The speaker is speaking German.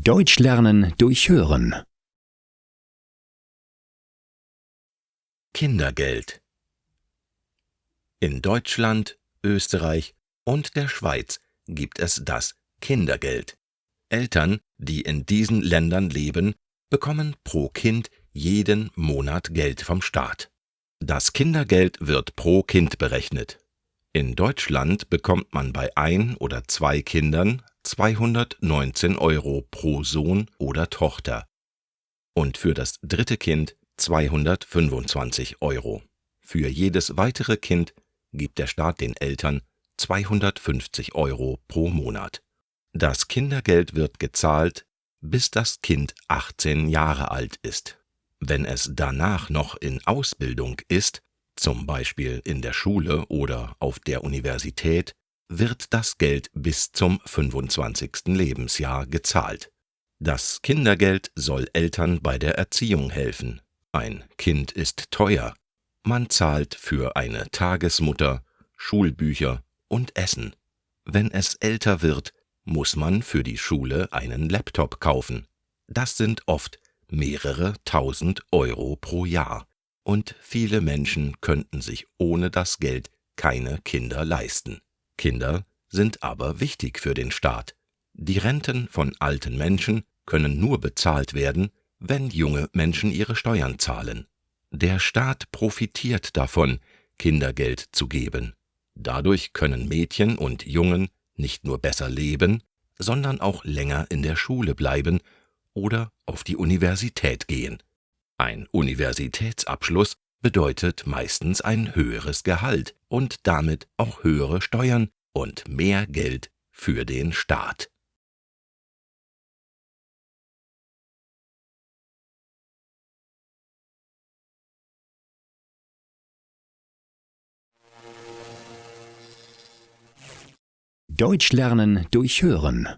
Deutsch lernen durch Hören. Kindergeld. In Deutschland, Österreich und der Schweiz gibt es das Kindergeld. Eltern, die in diesen Ländern leben, bekommen pro Kind jeden Monat Geld vom Staat. Das Kindergeld wird pro Kind berechnet. In Deutschland bekommt man bei 1 oder 2 Kindern 219 € pro Sohn oder Tochter und für das dritte Kind 225 €. Für jedes weitere Kind gibt der Staat den Eltern 250 € pro Monat. Das Kindergeld wird gezahlt, bis das Kind 18 Jahre alt ist. Wenn es danach noch in Ausbildung ist, zum Beispiel in der Schule oder auf der Universität, wird das Geld bis zum 25. Lebensjahr gezahlt. Das Kindergeld soll Eltern bei der Erziehung helfen. Ein Kind ist teuer. Man zahlt für eine Tagesmutter, Schulbücher und Essen. Wenn es älter wird, muss man für die Schule einen Laptop kaufen. Das sind oft mehrere tausend € pro Jahr. Und viele Menschen könnten sich ohne das Geld keine Kinder leisten. Kinder sind aber wichtig für den Staat. Die Renten von alten Menschen können nur bezahlt werden, wenn junge Menschen ihre Steuern zahlen. Der Staat profitiert davon, Kindergeld zu geben. Dadurch können Mädchen und Jungen nicht nur besser leben, sondern auch länger in der Schule bleiben oder auf die Universität gehen. Ein Universitätsabschluss bedeutet meistens ein höheres Gehalt und damit auch höhere Steuern und mehr Geld für den Staat. Deutsch lernen durch Hören.